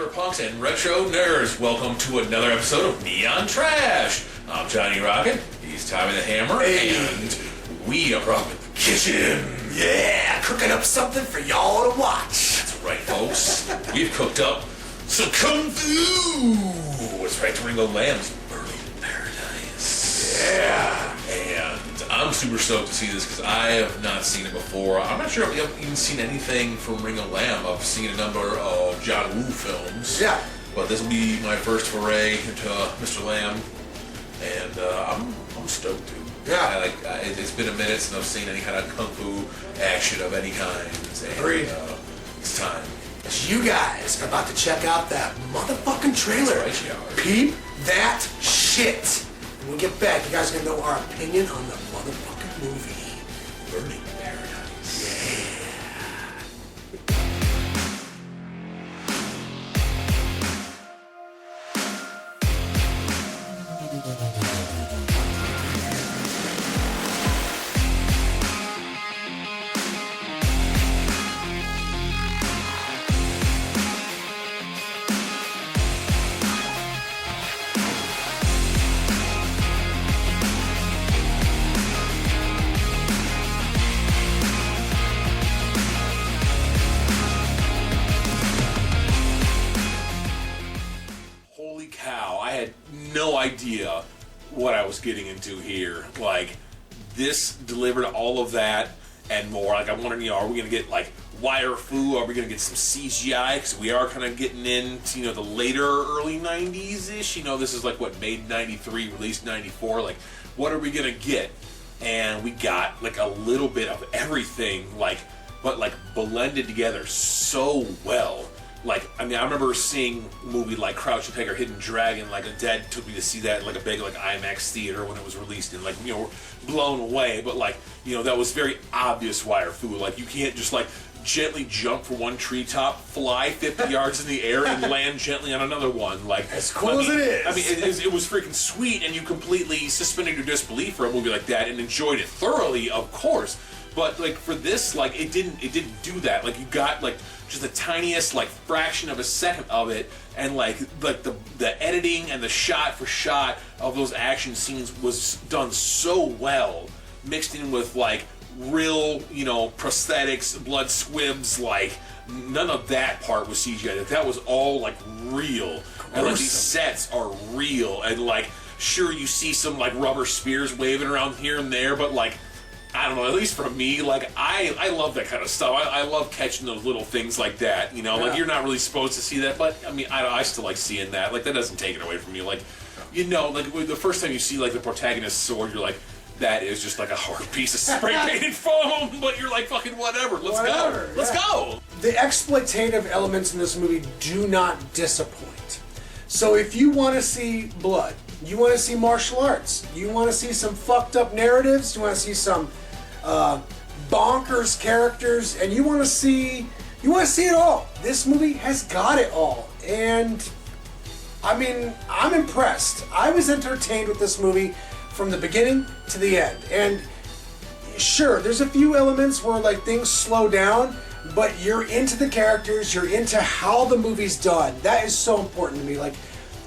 cyberpunks and retro nerds. Welcome to another episode of Neon Trash. I'm Johnny Rocket. He's Tommy the Hammer, and we are up in the kitchen. Yeah, cooking up something for y'all to watch. That's right, folks. We've cooked up some kung fu. It's right to Ringo Lamb's Burning Paradise. Yeah. And I'm super stoked to see this because I have not seen it before. I'm not sure if I've even seen anything from Ringo Lamb. I've seen a number of John Woo films. Yeah. But this will be my first foray into Mr. Lamb. And I'm stoked, dude. Yeah. It's been a minute since I've seen any kind of kung fu action of any kind. And, Agreed. It's time. You guys are about to check out that motherfucking trailer. That's right, y'all. Keep that shit. When we get back, you guys are gonna know our opinion on the motherfucking movie, Burning Paradise. Yeah. Holy cow, I had no idea what I was getting into here. Like, this delivered all of that and more. Like, I'm wondering, are we going to get, like, wire fu? Are we going to get some CGI? Because we are kind of getting into, the later, early 90s-ish. This is, like, what, made 93, released 94. Like, what are we going to get? And we got, like, a little bit of everything, but blended together so well. I remember seeing a movie like Crouching Tiger, Hidden Dragon. Dad took me to see that in a big IMAX theater when it was released, and blown away. But that was very obvious wire fu. You can't just gently jump from one treetop, fly 50 yards in the air, and land gently on another one. As cool as it is. It was freaking sweet, and you completely suspended your disbelief for a movie like that and enjoyed it thoroughly, of course. But for this, it didn't do that. You got just the tiniest fraction of a second of it, and the editing and the shot for shot of those action scenes was done so well, mixed in with real prosthetics, blood squibs. None of that part was CGI. That was all real, and these sets are real, and sure, you see some rubber spears waving around here and there, but I don't know, at least for me, I love that kind of stuff. I love catching those little things like that, Yeah. You're not really supposed to see that, but, I still like seeing that. That doesn't take it away from you. The first time you see, the protagonist's sword, you're that is just a hard piece of spray-painted foam, but you're fucking whatever, let's go. Let's go! The exploitative elements in this movie do not disappoint. So if you want to see blood, you want to see martial arts, you want to see some fucked up narratives, you want to see some bonkers characters, and you want to see it all. This movie has got it all, and I'm impressed. I was entertained with this movie from the beginning to the end, and sure, there's a few elements where things slow down, but you're into the characters, you're into how the movie's done. That is so important to me.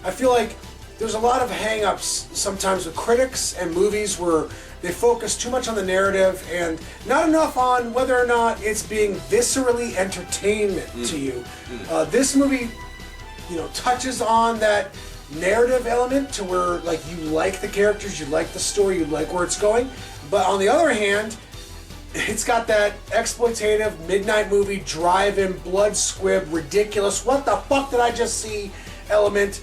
I feel like there's a lot of hang-ups sometimes with critics and movies where they focus too much on the narrative and not enough on whether or not it's being viscerally entertainment to you. This movie, touches on that narrative element to where you like the characters, you like the story, you like where it's going. But on the other hand, it's got that exploitative midnight movie drive-in blood squib ridiculous what the fuck did I just see element.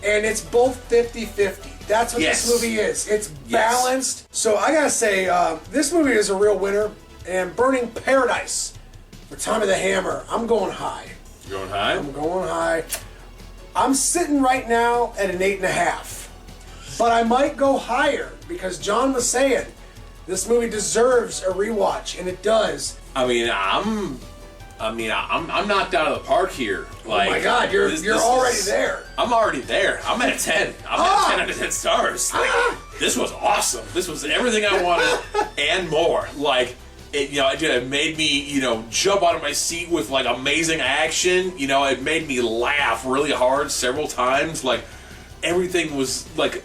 And it's both 50-50. That's what this movie is. It's balanced. So I gotta say, this movie is a real winner. And Burning Paradise for Tommy the Hammer, I'm going high. You going high? I'm going high. I'm sitting right now at an 8.5. But I might go higher because John was saying this movie deserves a rewatch, and it does. I'm knocked out of the park here. Oh my God, you're already there. I'm already there. I'm at a 10. I'm at 10 out of 10 stars. This was awesome. This was everything I wanted and more. it made me, jump out of my seat with like amazing action. It made me laugh really hard several times. Like everything was like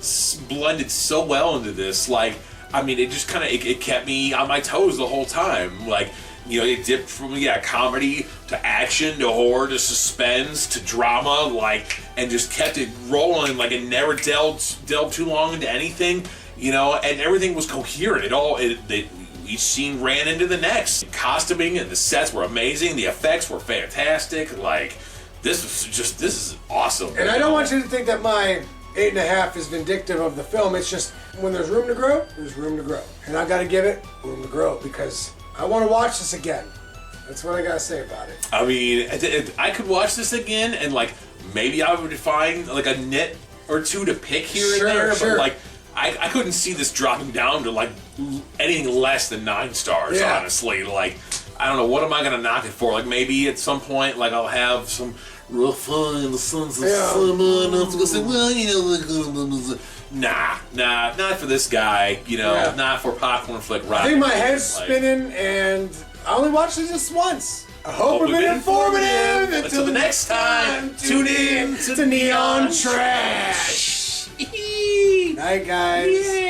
blended so well into this. Like, I mean, it just kind of it kept me on my toes the whole time. Like, it dipped from comedy to action to horror to suspense to drama, like, and just kept it rolling. Like, it never delved too long into anything, and everything was coherent. Each scene ran into the next. The costuming and the sets were amazing. The effects were fantastic. Like, this is awesome. And I don't want you to think that my 8.5 is vindictive of the film. It's just when there's room to grow, there's room to grow. And I gotta give it room to grow because I want to watch this again. That's what I gotta say about it. I mean, I could watch this again and like maybe I would find like a nit or two to pick here and there, but like I couldn't see this dropping down to like anything less than 9 stars, honestly. Like, I don't know, what am I gonna knock it for? Like, maybe at some point, like, I'll have some real fun in the sons of summer and I'll go say, well, nah, not for this guy, not for Popcorn Flick Rock. I think my head's spinning and I only watched it just once. I hope we've been informative. Until the next time, tune in to Neon Trash. Night, guys. Yay.